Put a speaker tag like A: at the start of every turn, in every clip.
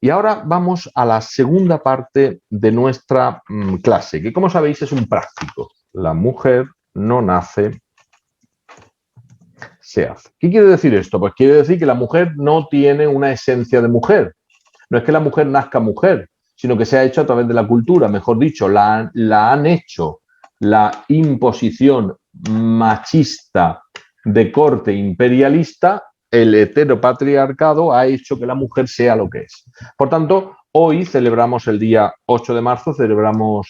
A: Y ahora vamos a la segunda parte de nuestra clase, que como sabéis es un práctico. La mujer no nace, se hace. ¿Qué quiere decir esto? Pues quiere decir que la mujer no tiene una esencia de mujer. No es que la mujer nazca mujer, sino que se ha hecho a través de la cultura, mejor dicho, la han hecho la imposición machista de corte imperialista, el heteropatriarcado ha hecho que la mujer sea lo que es. Por tanto, hoy celebramos el día 8 de marzo, celebramos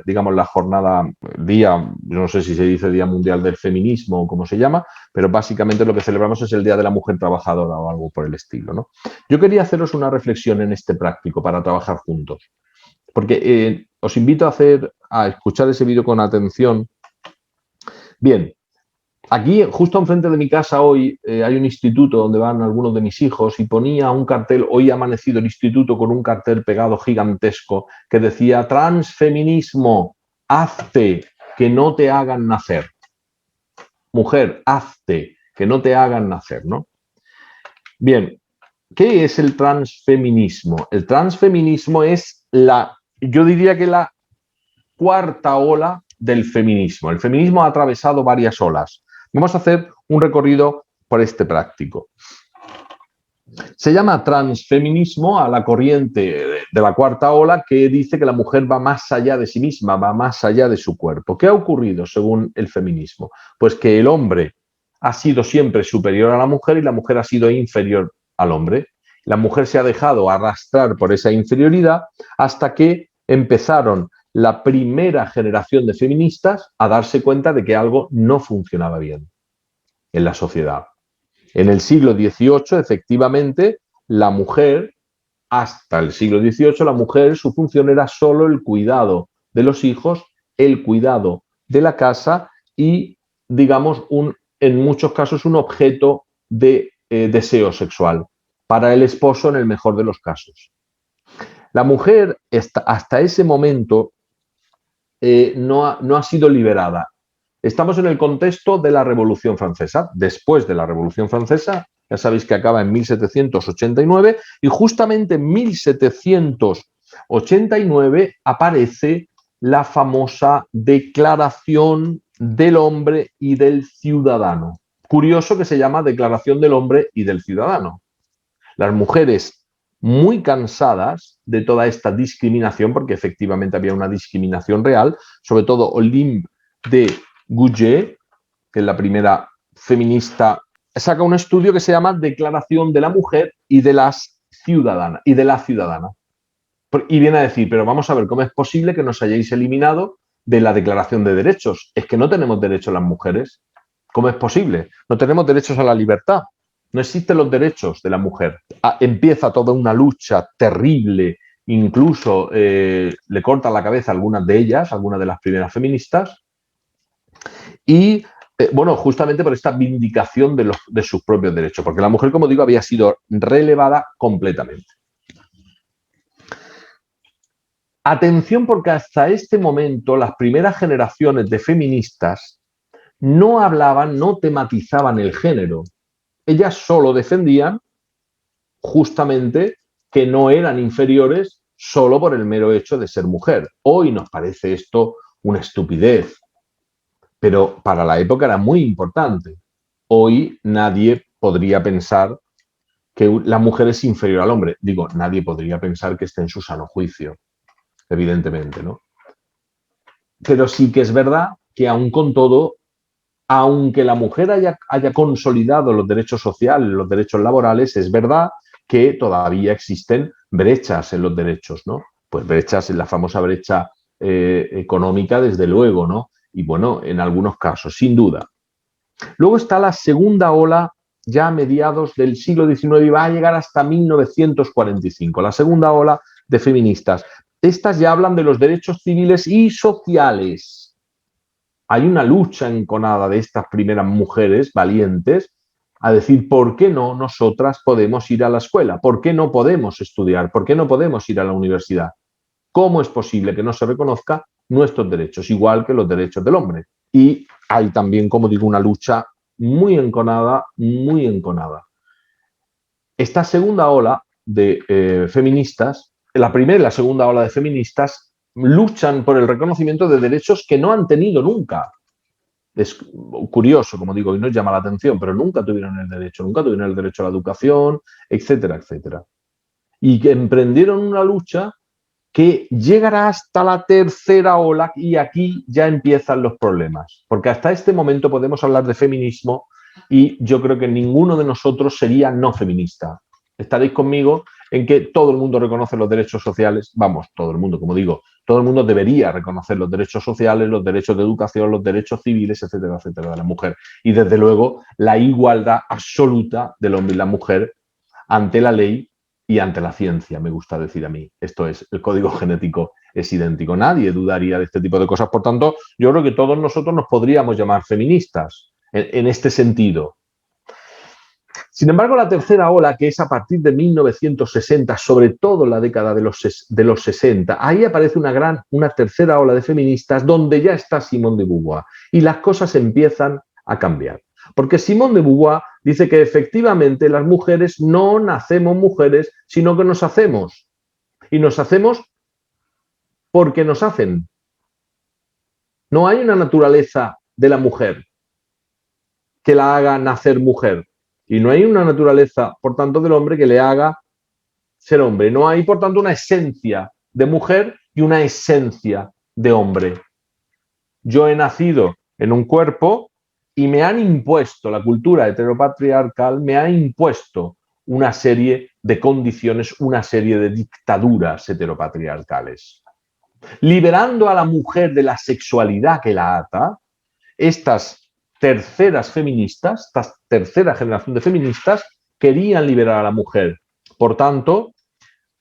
A: digamos, la jornada, día, no sé si se dice Día Mundial del Feminismo o cómo se llama, pero básicamente lo que celebramos es el Día de la Mujer Trabajadora o algo por el estilo, ¿no? Yo quería haceros una reflexión en este práctico para trabajar juntos, porque os invito a escuchar ese vídeo con atención. Bien, aquí, justo enfrente de mi casa hoy, hay un instituto donde van algunos de mis hijos y ponía un cartel, hoy ha amanecido el instituto con un cartel pegado gigantesco que decía: transfeminismo, hazte que no te hagan nacer. Mujer, hazte que no te hagan nacer, ¿no? Bien, ¿qué es el transfeminismo? El transfeminismo es yo diría que la cuarta ola del feminismo. El feminismo ha atravesado varias olas. Vamos a hacer un recorrido por este práctico. Se llama transfeminismo a la corriente de la cuarta ola que dice que la mujer va más allá de sí misma, va más allá de su cuerpo. ¿Qué ha ocurrido según el feminismo? Pues que el hombre ha sido siempre superior a la mujer y la mujer ha sido inferior al hombre. La mujer se ha dejado arrastrar por esa inferioridad hasta que empezaron la primera generación de feministas a darse cuenta de que algo no funcionaba bien en la sociedad. En el siglo XVIII, efectivamente, la mujer, hasta el siglo XVIII, la mujer, su función era solo el cuidado de los hijos, el cuidado de la casa y, digamos, en muchos casos, un objeto de deseo sexual para el esposo en el mejor de los casos. La mujer, hasta ese momento, no ha sido liberada. Estamos en el contexto de la Revolución Francesa. Después de la Revolución Francesa, ya sabéis que acaba en 1789, y justamente en 1789 aparece la famosa Declaración del Hombre y del Ciudadano. Curioso que se llama Declaración del Hombre y del Ciudadano. Las mujeres, muy cansadas de toda esta discriminación, porque efectivamente había una discriminación real, sobre todo Olympe de Gouges, que es la primera feminista, saca un estudio que se llama Declaración de la Mujer y de la Ciudadana. Y viene a decir, pero vamos a ver, ¿cómo es posible que nos hayáis eliminado de la Declaración de Derechos? Es que no tenemos derechos las mujeres. ¿Cómo es posible? No tenemos derechos a la libertad. No existen los derechos de la mujer. Empieza toda una lucha terrible, incluso le cortan la cabeza a algunas de ellas, algunas de las primeras feministas, y bueno, justamente por esta vindicación de sus propios derechos, porque la mujer, como digo, había sido relevada completamente. Atención, porque hasta este momento las primeras generaciones de feministas no hablaban, no tematizaban el género. Ellas solo defendían justamente que no eran inferiores solo por el mero hecho de ser mujer. Hoy nos parece esto una estupidez, pero para la época era muy importante. Hoy nadie podría pensar que la mujer es inferior al hombre. Digo, nadie podría pensar que esté en su sano juicio, evidentemente, ¿no? Pero sí que es verdad que aún con todo, aunque la mujer haya consolidado los derechos sociales, los derechos laborales, es verdad que todavía existen brechas en los derechos, ¿no? Pues brechas, en la famosa brecha económica, desde luego, ¿no? Y bueno, en algunos casos, sin duda. Luego está la segunda ola, ya a mediados del siglo XIX, y va a llegar hasta 1945, la segunda ola de feministas. Estas ya hablan de los derechos civiles y sociales. Hay una lucha enconada de estas primeras mujeres valientes a decir, ¿por qué no nosotras podemos ir a la escuela? ¿Por qué no podemos estudiar? ¿Por qué no podemos ir a la universidad? ¿Cómo es posible que no se reconozca nuestros derechos, igual que los derechos del hombre? Y hay también, como digo, una lucha muy enconada, muy enconada. Esta segunda ola de feministas, la primera y la segunda ola de feministas, luchan por el reconocimiento de derechos que no han tenido nunca. Es curioso, como digo, y nos llama la atención, pero nunca tuvieron el derecho a la educación, etcétera, etcétera. Y que emprendieron una lucha que llegará hasta la tercera ola y aquí ya empiezan los problemas. Porque hasta este momento podemos hablar de feminismo y yo creo que ninguno de nosotros sería no feminista. Estaréis conmigo en que todo el mundo reconoce los derechos sociales, vamos, todo el mundo, como digo, todo el mundo debería reconocer los derechos sociales, los derechos de educación, los derechos civiles, etcétera, etcétera, de la mujer. Y desde luego la igualdad absoluta del hombre y la mujer ante la ley y ante la ciencia, me gusta decir a mí. Esto es, el código genético es idéntico. Nadie dudaría de este tipo de cosas. Por tanto, yo creo que todos nosotros nos podríamos llamar feministas en este sentido. Sin embargo, la tercera ola, que es a partir de 1960, sobre todo en la década de los 60, ahí aparece una tercera ola de feministas donde ya está Simone de Beauvoir y las cosas empiezan a cambiar. Porque Simone de Beauvoir dice que efectivamente las mujeres no nacemos mujeres, sino que nos hacemos. Y nos hacemos porque nos hacen. No hay una naturaleza de la mujer que la haga nacer mujer. Y no hay una naturaleza, por tanto, del hombre que le haga ser hombre. No hay, por tanto, una esencia de mujer y una esencia de hombre. Yo he nacido en un cuerpo y me han impuesto, la cultura heteropatriarcal me ha impuesto una serie de condiciones, una serie de dictaduras heteropatriarcales. Liberando a la mujer de la sexualidad que la ata, estas terceras feministas, esta tercera generación de feministas, querían liberar a la mujer. Por tanto,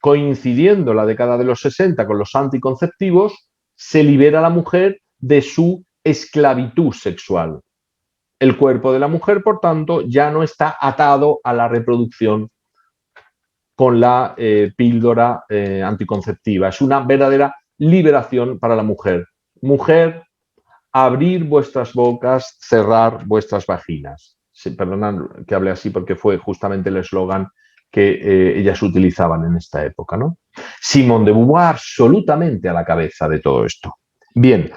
A: coincidiendo la década de los 60 con los anticonceptivos, se libera a la mujer de su esclavitud sexual. El cuerpo de la mujer, por tanto, ya no está atado a la reproducción con la píldora anticonceptiva. Es una verdadera liberación para la mujer. Mujer, abrir vuestras bocas, cerrar vuestras vaginas. Sí, perdonad que hable así porque fue justamente el eslogan que ellas utilizaban en esta época, ¿no? Simone de Beauvoir absolutamente a la cabeza de todo esto. Bien,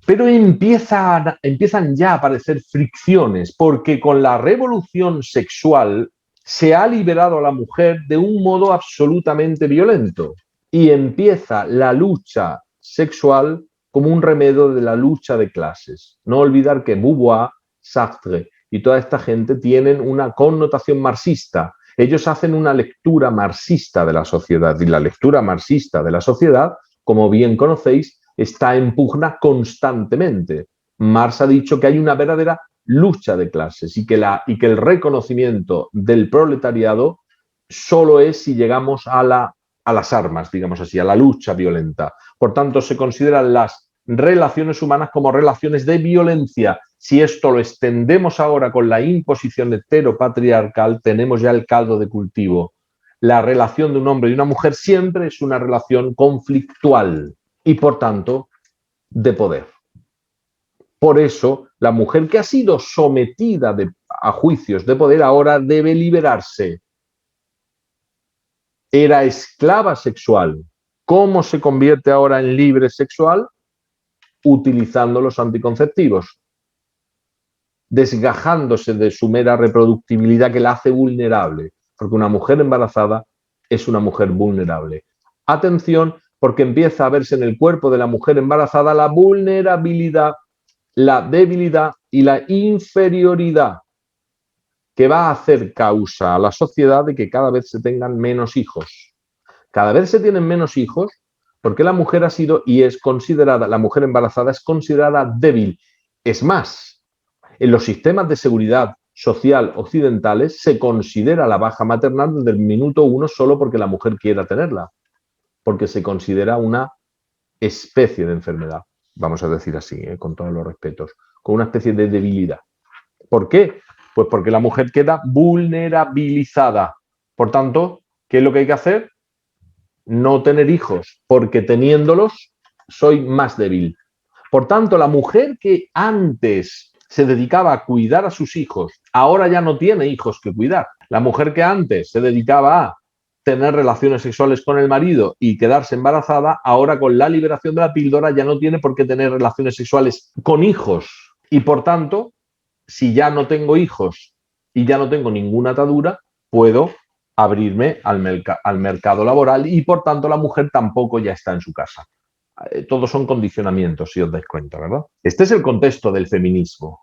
A: pero empiezan ya a aparecer fricciones porque con la revolución sexual se ha liberado a la mujer de un modo absolutamente violento y empieza la lucha sexual como un remedio de la lucha de clases. No olvidar que Beauvoir, Sartre y toda esta gente tienen una connotación marxista. Ellos hacen una lectura marxista de la sociedad y la lectura marxista de la sociedad, como bien conocéis, está en pugna constantemente. Marx ha dicho que hay una verdadera lucha de clases y que el reconocimiento del proletariado solo es si llegamos a las armas, digamos así, a la lucha violenta. Por tanto, se consideran las relaciones humanas como relaciones de violencia. Si esto lo extendemos ahora con la imposición heteropatriarcal, tenemos ya el caldo de cultivo. La relación de un hombre y una mujer siempre es una relación conflictual y, por tanto, de poder. Por eso, la mujer que ha sido sometida a juicios de poder ahora debe liberarse. Era esclava sexual. ¿Cómo se convierte ahora en libre sexual? Utilizando los anticonceptivos, desgajándose de su mera reproductibilidad que la hace vulnerable, porque una mujer embarazada es una mujer vulnerable. Atención, porque empieza a verse en el cuerpo de la mujer embarazada la vulnerabilidad, la debilidad y la inferioridad, que va a hacer causa a la sociedad de que cada vez se tengan menos hijos. Cada vez se tienen menos hijos porque la mujer ha sido y es considerada, la mujer embarazada es considerada débil. Es más, en los sistemas de seguridad social occidentales se considera la baja maternal desde el minuto 1 solo porque la mujer quiera tenerla, porque se considera una especie de enfermedad, vamos a decir así, con todos los respetos, con una especie de debilidad. ¿Por qué? Pues porque la mujer queda vulnerabilizada. Por tanto, ¿qué es lo que hay que hacer? No tener hijos, porque teniéndolos soy más débil. Por tanto, la mujer que antes se dedicaba a cuidar a sus hijos, ahora ya no tiene hijos que cuidar. La mujer que antes se dedicaba a tener relaciones sexuales con el marido y quedarse embarazada, ahora con la liberación de la píldora ya no tiene por qué tener relaciones sexuales con hijos. Y por tanto, si ya no tengo hijos y ya no tengo ninguna atadura, puedo abrirme al mercado laboral y por tanto la mujer tampoco ya está en su casa. Todos son condicionamientos, si os dais cuenta, ¿verdad? Este es el contexto del feminismo.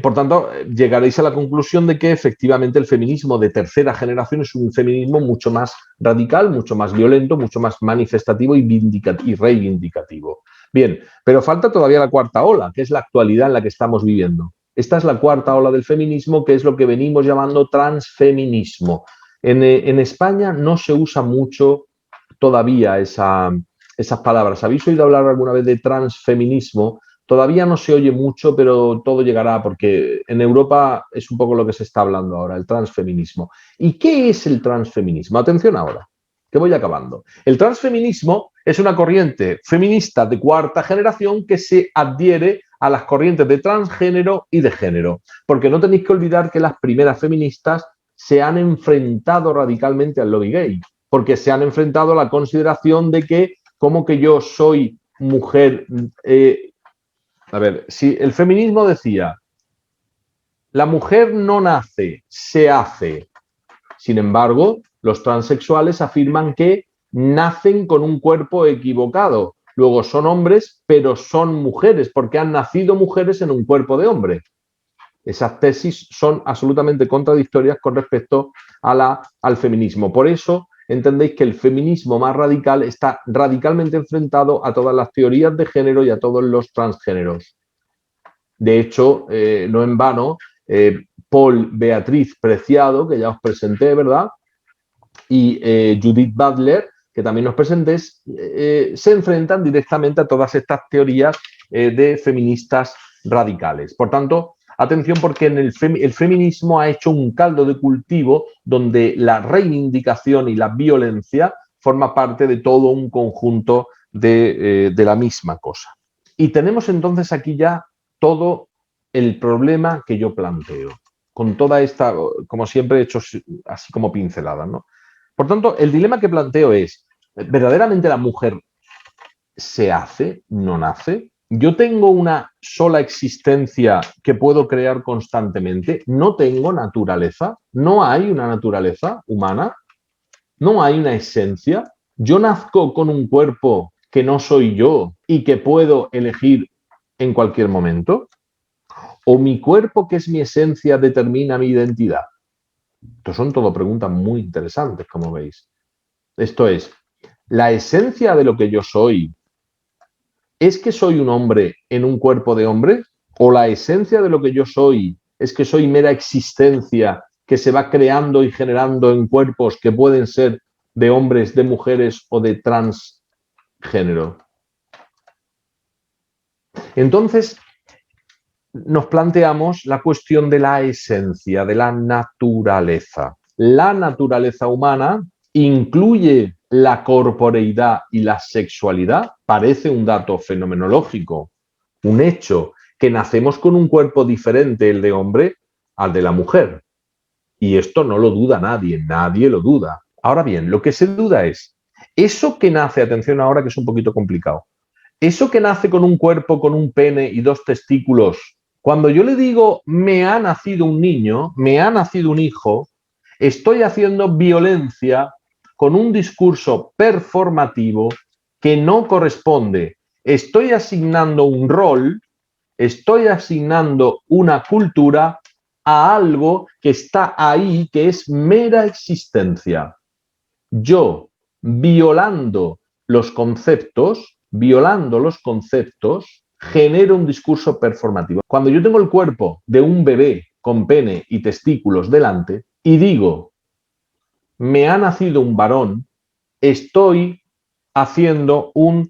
A: Por tanto, llegaréis a la conclusión de que efectivamente el feminismo de tercera generación es un feminismo mucho más radical, mucho más violento, mucho más manifestativo y reivindicativo. Bien, pero falta todavía la cuarta ola, que es la actualidad en la que estamos viviendo. Esta es la cuarta ola del feminismo, que es lo que venimos llamando transfeminismo. En España no se usa mucho todavía esas palabras. ¿Habéis oído hablar alguna vez de transfeminismo? Todavía no se oye mucho, pero todo llegará porque en Europa es un poco lo que se está hablando ahora, el transfeminismo. ¿Y qué es el transfeminismo? Atención ahora, que voy acabando. El transfeminismo es una corriente feminista de cuarta generación que se adhiere a las corrientes de transgénero y de género, porque no tenéis que olvidar que las primeras feministas se han enfrentado radicalmente al lobby gay, porque se han enfrentado a la consideración de que como que yo soy mujer... A ver, si el feminismo decía, la mujer no nace, se hace. Sin embargo, los transexuales afirman que nacen con un cuerpo equivocado. Luego son hombres, pero son mujeres, porque han nacido mujeres en un cuerpo de hombre. Esas tesis son absolutamente contradictorias con respecto al feminismo. Por eso entendéis que el feminismo más radical está radicalmente enfrentado a todas las teorías de género y a todos los transgéneros. De hecho, no en vano, Paul Beatriz Preciado, que ya os presenté, ¿verdad? Y Judith Butler, que también os presenté, se enfrentan directamente a todas estas teorías de feministas radicales. Por tanto, atención porque el feminismo ha hecho un caldo de cultivo donde la reivindicación y la violencia forma parte de todo un conjunto de la misma cosa. Y tenemos entonces aquí ya todo el problema que yo planteo, con toda esta, como siempre he hecho así como pinceladas, ¿no? Por tanto, el dilema que planteo es, ¿verdaderamente la mujer se hace, no nace? ¿Yo tengo una sola existencia que puedo crear constantemente? ¿No tengo naturaleza? ¿No hay una naturaleza humana? ¿No hay una esencia? ¿Yo nazco con un cuerpo que no soy yo y que puedo elegir en cualquier momento? ¿O mi cuerpo, que es mi esencia, determina mi identidad? Estas son todo preguntas muy interesantes, como veis. Esto es, ¿la esencia de lo que yo soy es que soy un hombre en un cuerpo de hombre? ¿O la esencia de lo que yo soy es que soy mera existencia que se va creando y generando en cuerpos que pueden ser de hombres, de mujeres o de transgénero? Entonces, nos planteamos la cuestión de la esencia, de la naturaleza. La naturaleza humana incluye la corporeidad y la sexualidad. Parece un dato fenomenológico, un hecho, que nacemos con un cuerpo diferente, el de hombre, al de la mujer. Y esto no lo duda nadie, nadie lo duda. Ahora bien, lo que se duda es, eso que nace, atención ahora que es un poquito complicado, eso que nace con un cuerpo, con un pene y dos testículos, cuando yo le digo me ha nacido un niño, me ha nacido un hijo, estoy haciendo violencia con un discurso performativo que no corresponde. Estoy asignando un rol, estoy asignando una cultura a algo que está ahí, que es mera existencia. Yo, violando los conceptos, genero un discurso performativo. Cuando yo tengo el cuerpo de un bebé con pene y testículos delante y digo, me ha nacido un varón, estoy haciendo un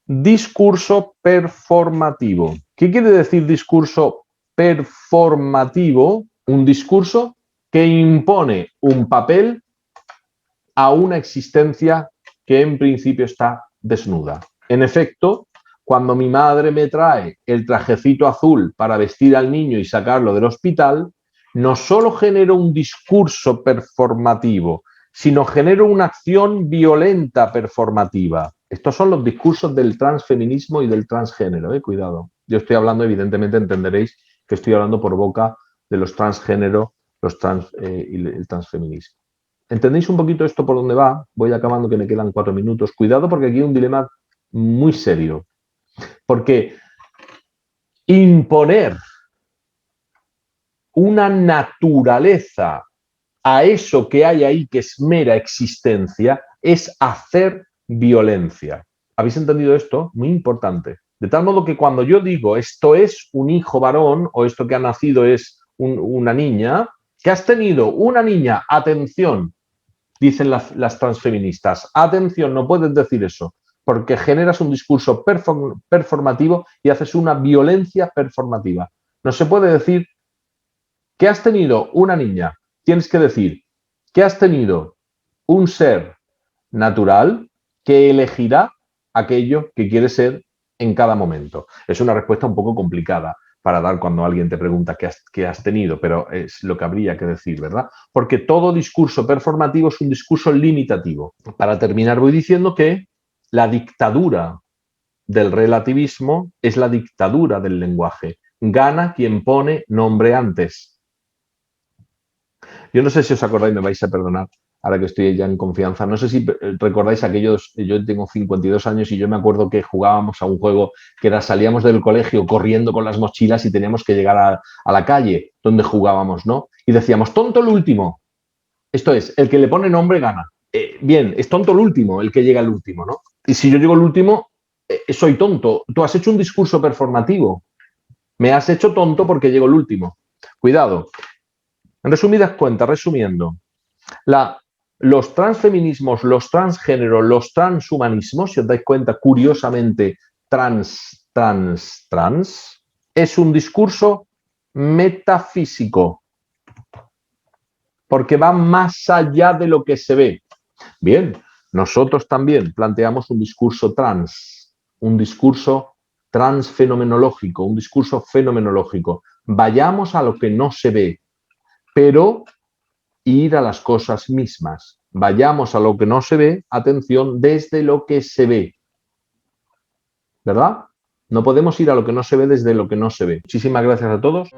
A: discurso performativo. ¿Qué quiere decir discurso performativo? Un discurso que impone un papel a una existencia que en principio está desnuda. En efecto, cuando mi madre me trae el trajecito azul para vestir al niño y sacarlo del hospital, no solo genero un discurso performativo, sino genero una acción violenta performativa. Estos son los discursos del transfeminismo y del transgénero, cuidado. Yo estoy hablando, evidentemente entenderéis que estoy hablando por boca de los transgénero y el transfeminismo. ¿Entendéis un poquito esto por dónde va? Voy acabando, que me quedan 4 minutos. Cuidado, porque aquí hay un dilema muy serio. Porque imponer una naturaleza a eso que hay ahí, que es mera existencia, es hacer violencia. ¿Habéis entendido esto? Muy importante. De tal modo que cuando yo digo esto es un hijo varón o esto que ha nacido es una niña, que has tenido una niña, atención, dicen las transfeministas, atención, no puedes decir eso, porque generas un discurso performativo y haces una violencia performativa. No se puede decir que has tenido una niña, tienes que decir que has tenido un ser natural que elegirá aquello que quiere ser en cada momento. Es una respuesta un poco complicada para dar cuando alguien te pregunta qué has tenido, pero es lo que habría que decir, ¿verdad? Porque todo discurso performativo es un discurso limitativo. Para terminar, voy diciendo que la dictadura del relativismo es la dictadura del lenguaje. Gana quien pone nombre antes. Yo no sé si os acordáis, me vais a perdonar, ahora que estoy ya en confianza, no sé si recordáis aquellos, yo tengo 52 años y yo me acuerdo que jugábamos a un juego que era, salíamos del colegio corriendo con las mochilas y teníamos que llegar a la calle donde jugábamos, ¿no? Y decíamos, tonto el último. Esto es, el que le pone nombre gana. Bien, es tonto el último, el que llega el último, ¿no? Y si yo llego el último, soy tonto. Tú has hecho un discurso performativo. Me has hecho tonto porque llego el último. Cuidado. En resumidas cuentas, resumiendo, los transfeminismos, los transgéneros, los transhumanismos, si os dais cuenta, curiosamente, trans, es un discurso metafísico, porque va más allá de lo que se ve. Bien, nosotros también planteamos un discurso trans, un discurso transfenomenológico, un discurso fenomenológico. Vayamos a lo que no se ve, pero ir a las cosas mismas. Vayamos a lo que no se ve, atención, desde lo que se ve. ¿Verdad? No podemos ir a lo que no se ve desde lo que no se ve. Muchísimas gracias a todos.